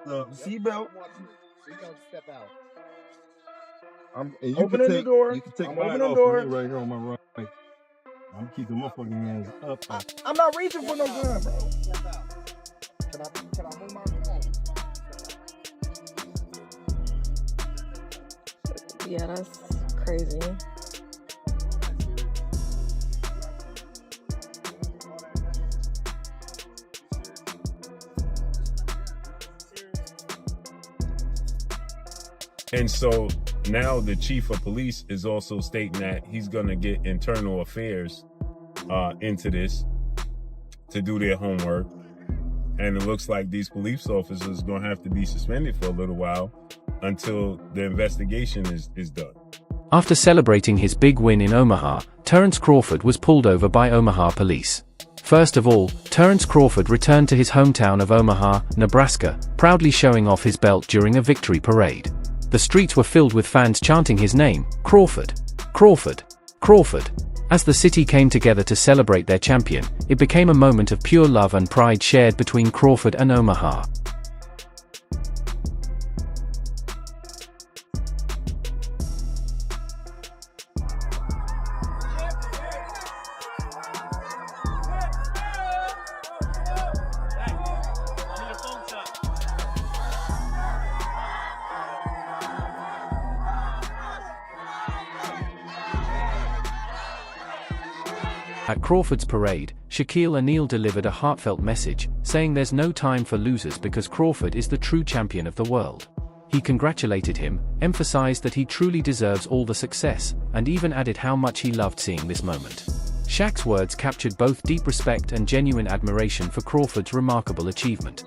the seatbelt. We're gonna step out. I'm opening the door. You can take I'm mine opening the off door. of me right here on my right. I'm keeping my fucking hands up. I'm not reaching for no gun, bro. Step out. Can I move my phone? Yeah, that's crazy. And so now the chief of police is also stating that he's going to get internal affairs into this to do their homework. And it looks like these police officers are going to have to be suspended for a little while until the investigation is done. After celebrating his big win in Omaha, Terence Crawford was pulled over by Omaha police. First of all, Terence Crawford returned to his hometown of Omaha, Nebraska, proudly showing off his belt during a victory parade. The streets were filled with fans chanting his name, Crawford, Crawford, Crawford. As the city came together to celebrate their champion, it became a moment of pure love and pride shared between Crawford and Omaha. At Crawford's parade, Shaquille O'Neal delivered a heartfelt message, saying there's no time for losers because Crawford is the true champion of the world. He congratulated him, emphasized that he truly deserves all the success, and even added how much he loved seeing this moment. Shaq's words captured both deep respect and genuine admiration for Crawford's remarkable achievement.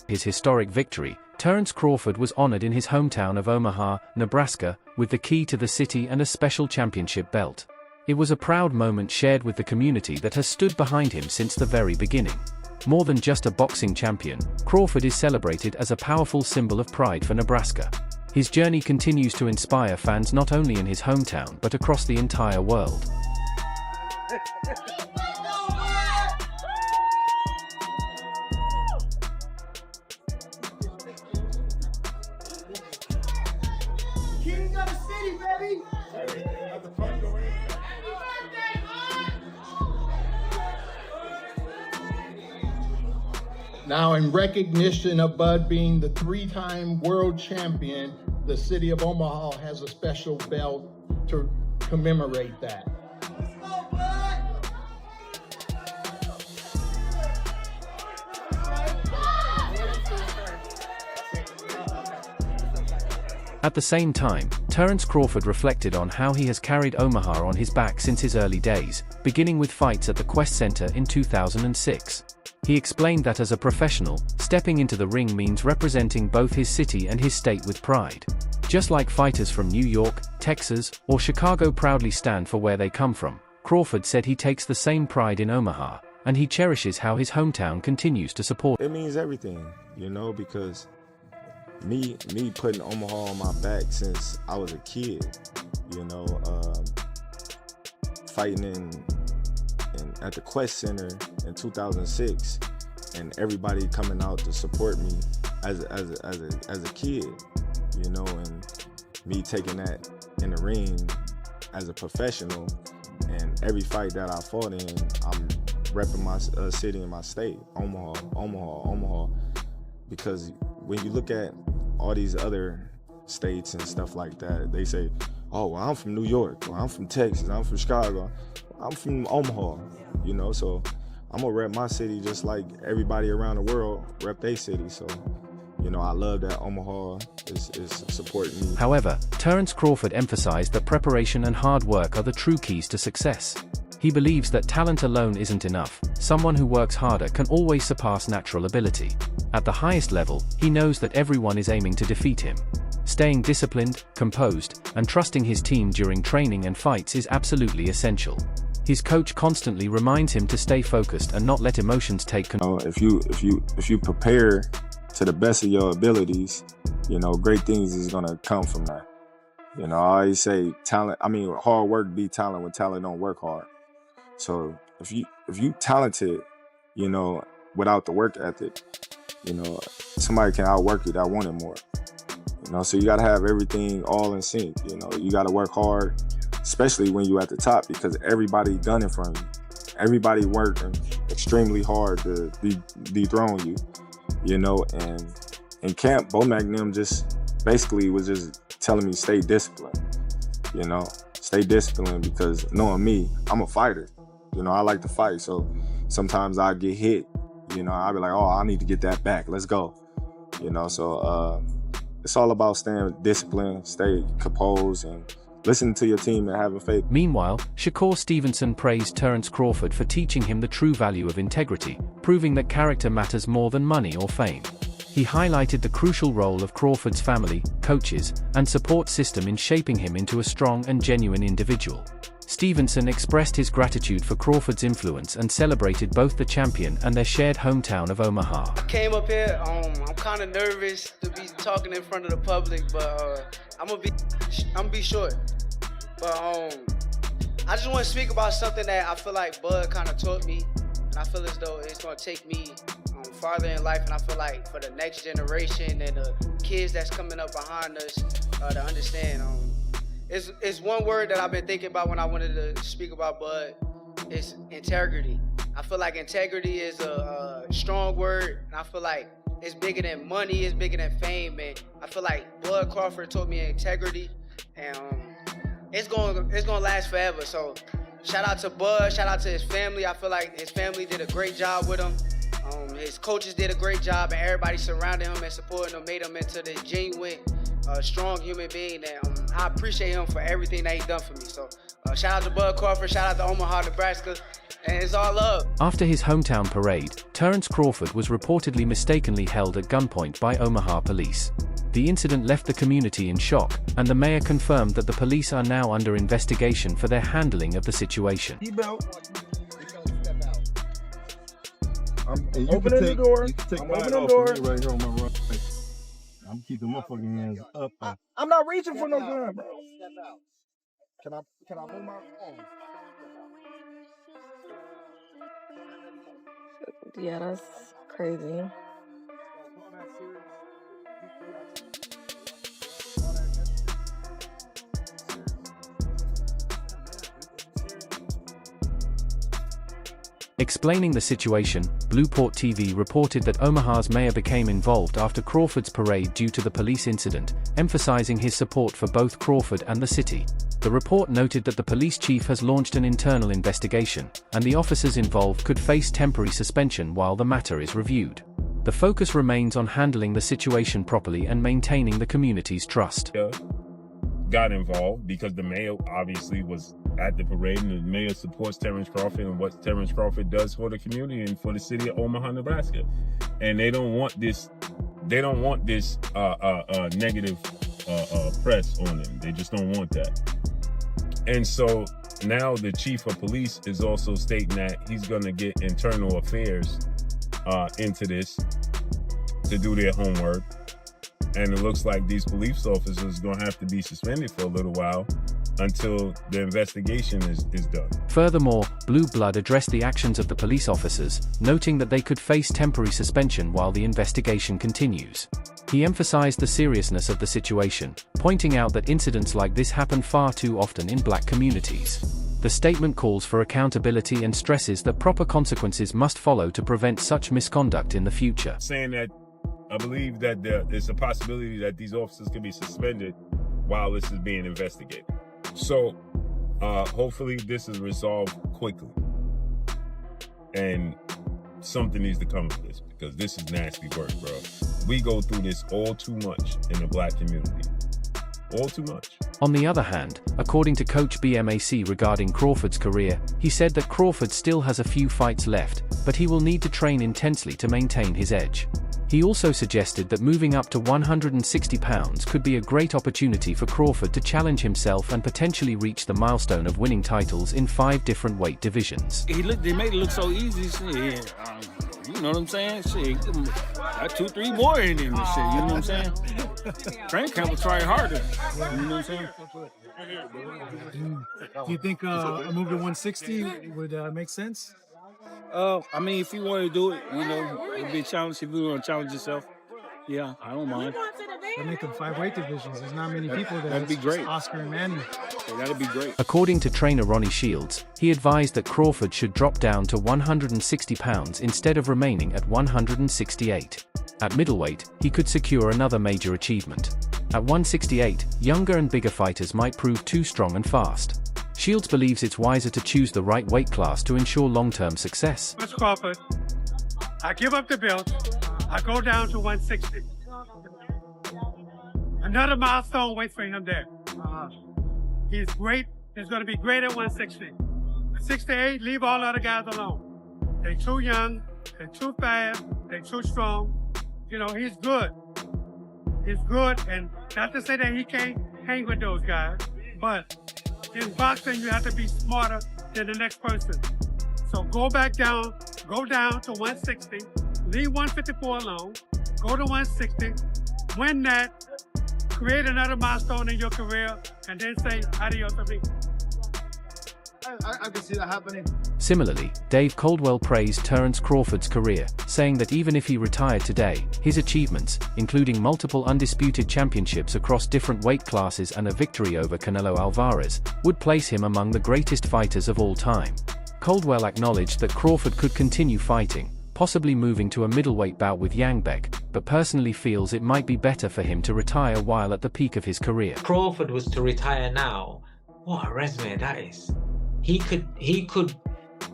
His historic victory, Terence Crawford was honored in his hometown of Omaha, Nebraska, with the key to the city and a special championship belt. It was a proud moment shared with the community that has stood behind him since the very beginning. More than just a boxing champion, Crawford is celebrated as a powerful symbol of pride for Nebraska. His journey continues to inspire fans not only in his hometown but across the entire world. King of the city, baby! Now, in recognition of Bud being the three-time world champion, the city of Omaha has a special belt to commemorate that. At the same time, Terence Crawford reflected on how he has carried Omaha on his back since his early days, beginning with fights at the Quest Center in 2006. He explained that as a professional, stepping into the ring means representing both his city and his state with pride. Just like fighters from New York, Texas, or Chicago proudly stand for where they come from, Crawford said he takes the same pride in Omaha, and he cherishes how his hometown continues to support. It means everything, because me putting Omaha on my back since I was a kid, fighting in at the Quest Center in 2006, and everybody coming out to support me as a kid, and me taking that in the ring as a professional, and every fight that I fought in, I'm repping my city and my state, Omaha, because when you look at all these other states and stuff like that, they say, oh, well, I'm from New York, or I'm from Texas, I'm from Chicago, I'm from Omaha, so I'm gonna rep my city just like everybody around the world rep their city. So, I love that Omaha is supporting me. However, Terence Crawford emphasized that preparation and hard work are the true keys to success. He believes that talent alone isn't enough. Someone who works harder can always surpass natural ability. At the highest level, he knows that everyone is aiming to defeat him. staying disciplined, composed, and trusting his team during training and fights is absolutely essential. His coach constantly reminds him to stay focused and not let emotions take control. If you prepare to the best of your abilities, great things is gonna come from that. I always say hard work beat talent when talent don't work hard. So if you talented, without the work ethic, somebody can outwork you that want it more. So you gotta have everything all in sync. You gotta work hard, especially when you're at the top, because everybody gunning from you. Everybody working extremely hard to dethrone you. And in camp, Bo McNim just basically was just telling me stay disciplined. Stay disciplined, because knowing me, I'm a fighter. I like to fight. So sometimes I get hit. I'll be like, oh, I need to get that back. Let's go. So it's all about staying disciplined, stay composed, and listening to your team and having faith. Meanwhile, Shakur Stevenson praised Terence Crawford for teaching him the true value of integrity, proving that character matters more than money or fame. He highlighted the crucial role of Crawford's family, coaches, and support system in shaping him into a strong and genuine individual. Stevenson expressed his gratitude for Crawford's influence and celebrated both the champion and their shared hometown of Omaha. I came up here, I'm kind of nervous to be talking in front of the public, but I'm gonna be short. But I just want to speak about something that I feel like Bud kind of taught me, and I feel as though it's gonna take me farther in life, and I feel like for the next generation and the kids that's coming up behind us to understand. It's one word that I've been thinking about when I wanted to speak about Bud. It's integrity. I feel like integrity is a strong word, and I feel like it's bigger than money, it's bigger than fame, and I feel like Bud Crawford taught me integrity, and it's gonna last forever. So shout out to Bud, shout out to his family. I feel like his family did a great job with him. His coaches did a great job, and everybody surrounding him and supporting him made him into this genuine, strong human being. And I appreciate him for everything that he's done for me. So shout out to Bud Crawford, shout out to Omaha, Nebraska, and it's all love. After his hometown parade, Terence Crawford was reportedly mistakenly held at gunpoint by Omaha police. The incident left the community in shock, and the mayor confirmed that the police are now under investigation for their handling of the situation. I'm opening the door. I'm opening the door. Right here on my right. I'm keeping my fucking hands up. I'm not reaching for no gun, bro. Can I move my phone? Yeah, that's crazy. Explaining the situation, Blueport TV reported that Omaha's mayor became involved after Crawford's parade due to the police incident, emphasizing his support for both Crawford and the city. The report noted that the police chief has launched an internal investigation, and the officers involved could face temporary suspension while the matter is reviewed. The focus remains on handling the situation properly and maintaining the community's trust. Got involved because the mayor obviously was at the parade, and the mayor supports Terence Crawford and what Terence Crawford does for the community and for the city of Omaha, Nebraska. And they don't want this negative press on him. They just don't want that. And so now the chief of police is also stating that he's going to get internal affairs into this to do their homework. And it looks like these police officers are going to have to be suspended for a little while until the investigation is done. Furthermore, Blue Blood addressed the actions of the police officers, noting that they could face temporary suspension while the investigation continues. He emphasized the seriousness of the situation, pointing out that incidents like this happen far too often in black communities. The statement calls for accountability and stresses that proper consequences must follow to prevent such misconduct in the future. Saying that I believe that there's a possibility that these officers can be suspended while this is being investigated. So hopefully this is resolved quickly. And something needs to come of this, because this is nasty work, bro. We go through this all too much in the black community. All too much. On the other hand, according to Coach BMAC regarding Crawford's career, he said that Crawford still has a few fights left, but he will need to train intensely to maintain his edge. He also suggested that moving up to 160 pounds could be a great opportunity for Crawford to challenge himself and potentially reach the milestone of winning titles in 5 different weight divisions. They made it look so easy. Shit. You know what I'm saying? Shit, got 2-3 more in him and shit. You know what I'm saying? Frank Campbell tried harder. You know what I'm saying? Do you think a move to 160 would make sense? I mean, if you want to do it, you know, it'd be a challenge. If you want to challenge yourself, yeah, I don't mind. They're making 5 weight divisions. There's not many people there. That'd be great. Oscar and Manny. Yeah, that'd be great. According to trainer Ronnie Shields, he advised that Crawford should drop down to 160 pounds instead of remaining at 168. At middleweight, he could secure another major achievement. At 168, younger and bigger fighters might prove too strong and fast. Shields believes it's wiser to choose the right weight class to ensure long-term success. Mr. Crawford, I give up the belt. I go down to 160. Another milestone waits for him there. He's great. He's going to be great at 160. At 68, leave all other guys alone. They're too young. They're too fast. They're too strong. You know, he's good. He's good, and not to say that he can't hang with those guys, but in boxing, you have to be smarter than the next person. So go down to 160, leave 154 alone, go to 160, win that, create another milestone in your career, and then say adios amigo. I can see that happening. Similarly, Dave Caldwell praised Terence Crawford's career, saying that even if he retired today, his achievements, including multiple undisputed championships across different weight classes and a victory over Canelo Alvarez, would place him among the greatest fighters of all time. Caldwell acknowledged that Crawford could continue fighting, possibly moving to a middleweight bout with Yangbek, but personally feels it might be better for him to retire while at the peak of his career. Crawford was to retire now. What a resume that is. He could,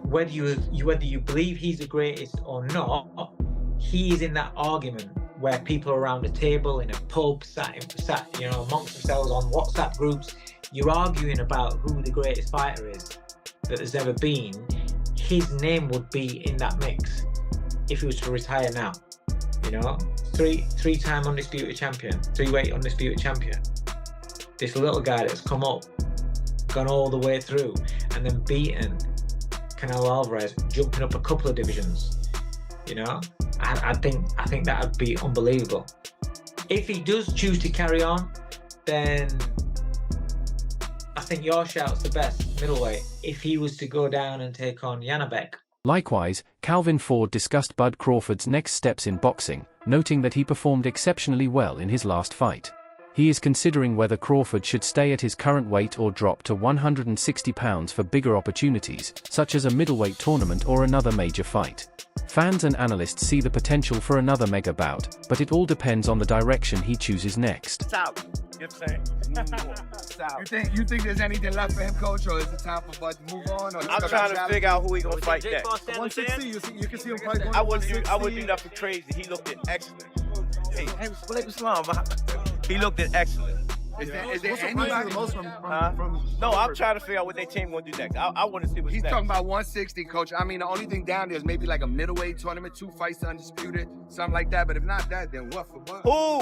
whether you believe he's the greatest or not, he's in that argument where people are around a table in a pub, sat you know, amongst themselves on WhatsApp groups. You're arguing about who the greatest fighter is that there's ever been. His name would be in that mix if he was to retire now. You know, three-time undisputed champion, 3-weight undisputed champion. This little guy that's come up, gone all the way through, and then beaten Canelo Alvarez, jumping up a couple of divisions. You know, I think that would be unbelievable. If he does choose to carry on, then I think your shout's the best, middleweight. If he was to go down and take on Yangbek. Likewise, Calvin Ford discussed Bud Crawford's next steps in boxing, noting that he performed exceptionally well in his last fight. He is considering whether Crawford should stay at his current weight or drop to 160 pounds for bigger opportunities, such as a middleweight tournament or another major fight. Fans and analysts see the potential for another mega bout, but it all depends on the direction he chooses next. Stop. You think there's anything left for him, coach, or is it time for Bud to move on? Or I'm trying to figure out who he gonna fight next. 160, you can see him fight. I wouldn't do nothing crazy. He looked at excellent. Hey, he looked at excellent. Is there anybody most from No, I'm trying to figure out what their team gonna do next. I want to see what's He's next. talking about 160, coach. I mean, the only thing down there is maybe like a middleweight tournament, 2 fights undisputed, something like that. But if not that, then what for Bud? Who?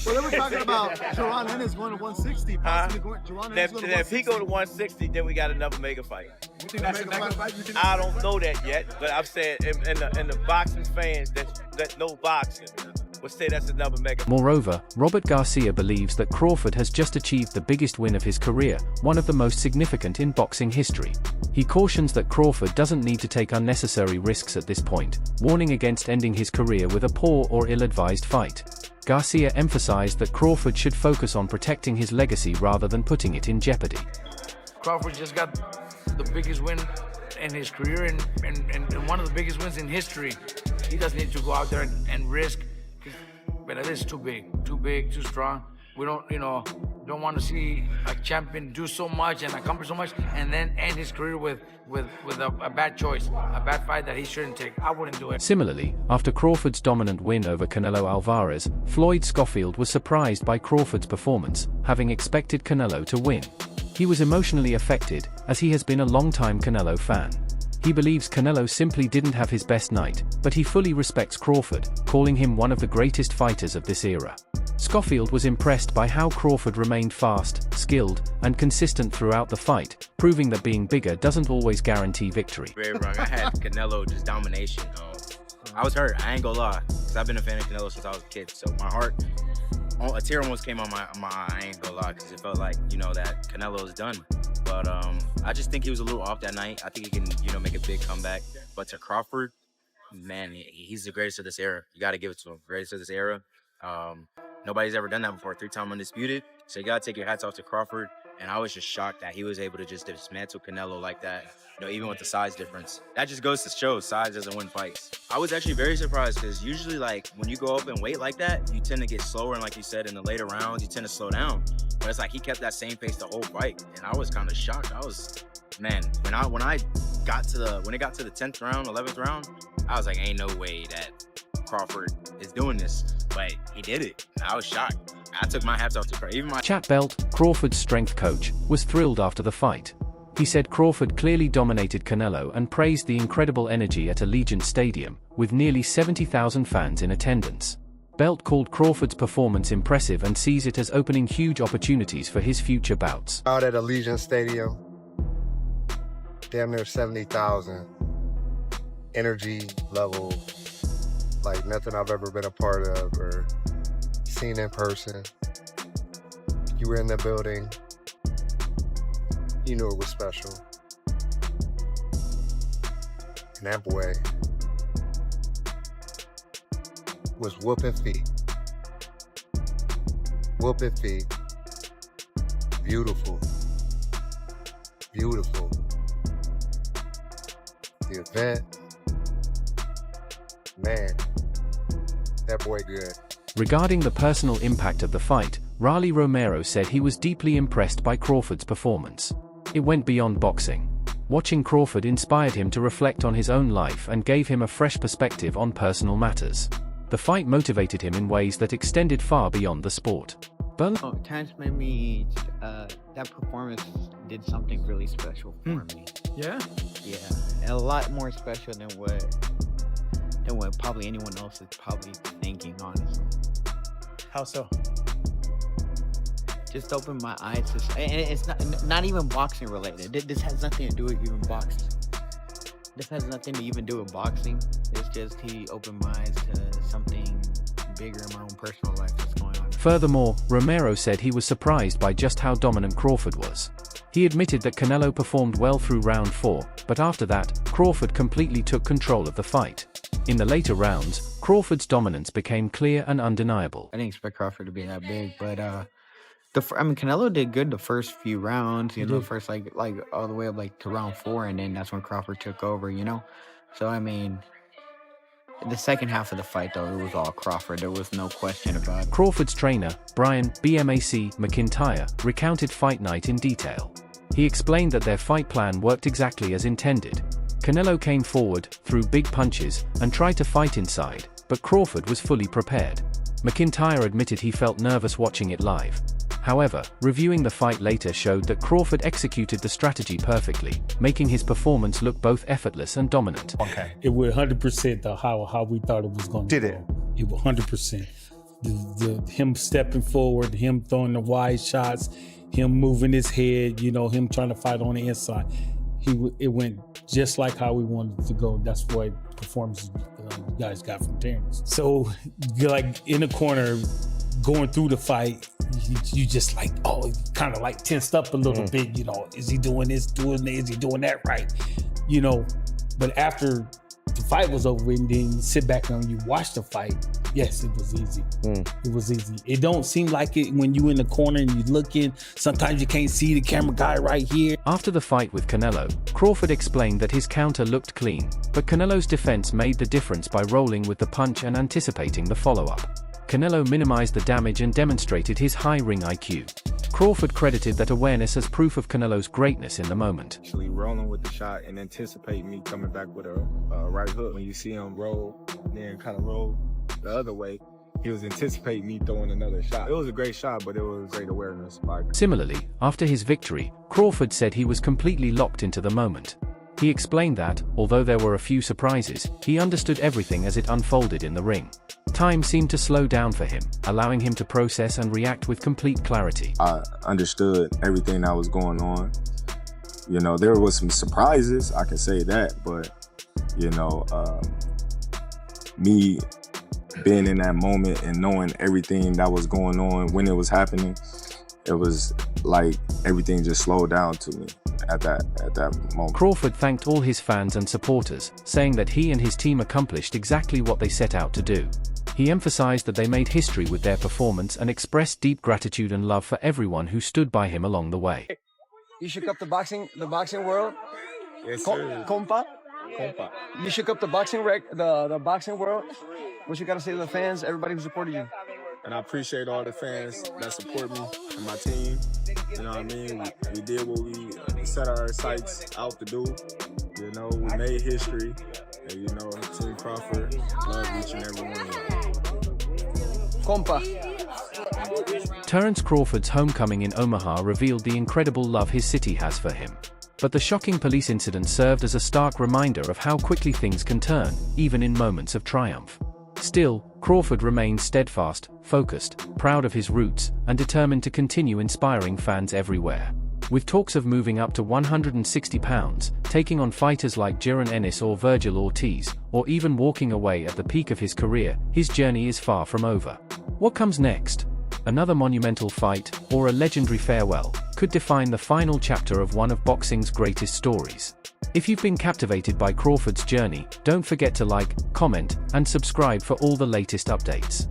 Well, they were talking about Jerron Ennis going to 160. If he go to 160, then we got another mega fight. You think that's a mega fight? I don't know that yet, but I've said, and the boxing fans that know boxing would say that's another mega. Moreover, Robert Garcia believes that Crawford has just achieved the biggest win of his career, one of the most significant in boxing history. He cautions that Crawford doesn't need to take unnecessary risks at this point, warning against ending his career with a poor or ill-advised fight. Garcia emphasized that Crawford should focus on protecting his legacy rather than putting it in jeopardy. Crawford just got the biggest win in his career and one of the biggest wins in history. He doesn't need to go out there and risk, but it is too big, too strong. We don't want to see a champion do so much and accomplish so much and then end his career with a bad choice, a bad fight that he shouldn't take. I wouldn't do it. Similarly, after Crawford's dominant win over Canelo Alvarez, Floyd Schofield was surprised by Crawford's performance, having expected Canelo to win. He was emotionally affected, as he has been a long-time Canelo fan. He believes Canelo simply didn't have his best night, but he fully respects Crawford, calling him one of the greatest fighters of this era. Schofield was impressed by how Crawford remained fast, skilled, and consistent throughout the fight, proving that being bigger doesn't always guarantee victory. Very wrong. I had Canelo just domination. I was hurt. I ain't gonna lie, because I've been a fan of Canelo since I was a kid. So my heart, a tear almost came on my eye. I ain't gonna lie, because it felt like, that Canelo is done. But I just think he was a little off that night. I think he can, make a big comeback. But to Crawford, man, he's the greatest of this era. You got to give it to him. Greatest of this era. Nobody's ever done that before. 3-time undisputed. So you got to take your hats off to Crawford. And I was just shocked that he was able to just dismantle Canelo like that, even with the size difference. That just goes to show size doesn't win fights. I was actually very surprised because usually, when you go up in weight like that, you tend to get slower. And like you said, in the later rounds, you tend to slow down. But it's like he kept that same pace the whole fight. And I was kind of shocked. When it got to the 10th round, 11th round, I was like, ain't no way that Crawford is doing this. But he did it. I was shocked. I took my hats off to Crawford. Even my Chat Belt, Crawford's strength coach, was thrilled after the fight. He said Crawford clearly dominated Canelo and praised the incredible energy at Allegiant Stadium, with nearly 70,000 fans in attendance. Belt called Crawford's performance impressive and sees it as opening huge opportunities for his future bouts. Out at Allegiant Stadium, damn near 70,000. Energy level like nothing I've ever been a part of or seen in person. You were in the building, you knew it was special. And that boy was whooping feet. Whooping feet. Beautiful. Beautiful. The event, man, that boy good. Regarding the personal impact of the fight, Raleigh Romero said he was deeply impressed by Crawford's performance. It went beyond boxing. Watching Crawford inspired him to reflect on his own life and gave him a fresh perspective on personal matters. The fight motivated him in ways that extended far beyond the sport. Terence made me, that performance did something really special for me. Yeah? Yeah, a lot more special than what probably anyone else is probably thinking, honestly. How so? Just opened my eyes to, and it's not even boxing related. This has nothing to do with even boxing. This has nothing to even do with boxing. It's just he opened my eyes to something bigger in my own personal life that's going on. Furthermore, Romero said he was surprised by just how dominant Crawford was. He admitted that Canelo performed well through round 4, but after that, Crawford completely took control of the fight. In the later rounds, Crawford's dominance became clear and undeniable. I didn't expect Crawford to be that big, but Canelo did good the first few rounds, first like all the way up to round 4, and then that's when Crawford took over, So the second half of the fight, though, it was all Crawford. There was no question about it. Crawford's trainer, Brian "BMAC" McIntyre, recounted fight night in detail. He explained that their fight plan worked exactly as intended. Canelo came forward, threw big punches, and tried to fight inside, but Crawford was fully prepared. McIntyre admitted he felt nervous watching it live. However, reviewing the fight later showed that Crawford executed the strategy perfectly, making his performance look both effortless and dominant. Okay. It was 100% how we thought it was going to go. Did it? It was 100%. Him stepping forward, him throwing the wide shots, him moving his head, him trying to fight on the inside. It went just like how we wanted it to go. That's what performance you guys got from Terence. So, in the corner, going through the fight, you just kind of tensed up a little bit, is he doing this, is he doing that right? But after the fight was over and then you sit back and you watch the fight, yes, it was easy. It was easy. It don't seem like it when you in the corner and you looking, sometimes you can't see the camera guy right here. After the fight with Canelo, Crawford explained that his counter looked clean, but Canelo's defense made the difference by rolling with the punch and anticipating the follow-up. Canelo minimized the damage and demonstrated his high ring IQ. Crawford credited that awareness as proof of Canelo's greatness in the moment. Actually rolling with the shot and anticipate me coming back with a right hook. When you see him roll, then kind of roll the other way, he was anticipating me throwing another shot. It was a great shot, but it was great awareness. Similarly, after his victory, Crawford said he was completely locked into the moment. He explained that, although there were a few surprises, he understood everything as it unfolded in the ring. Time seemed to slow down for him, allowing him to process and react with complete clarity. I understood everything that was going on. You know, there was some surprises, I can say that, but, you know, me being in that moment and knowing everything that was going on when it was happening, it was like everything just slowed down to me at that moment. Crawford thanked all his fans and supporters, saying that he and his team accomplished exactly what they set out to do. He emphasized that they made history with their performance and expressed deep gratitude and love for everyone who stood by him along the way. You shook up the boxing world. Yes, sir. Compa. You shook up the boxing world. What you got to say to the fans, everybody who supported you? And I appreciate all the fans that support me and my team. You know what I mean? We did what we set our sights out to do. You know, we made history. And, you know, Team Crawford, love each and every one of you. Compa. Terence Crawford's homecoming in Omaha revealed the incredible love his city has for him. But the shocking police incident served as a stark reminder of how quickly things can turn, even in moments of triumph. Still, Crawford remains steadfast, focused, proud of his roots, and determined to continue inspiring fans everywhere. With talks of moving up to 160 pounds, taking on fighters like Jaron Ennis or Virgil Ortiz, or even walking away at the peak of his career, his journey is far from over. What comes next? Another monumental fight, or a legendary farewell, could define the final chapter of one of boxing's greatest stories. If you've been captivated by Crawford's journey, don't forget to like, comment, and subscribe for all the latest updates.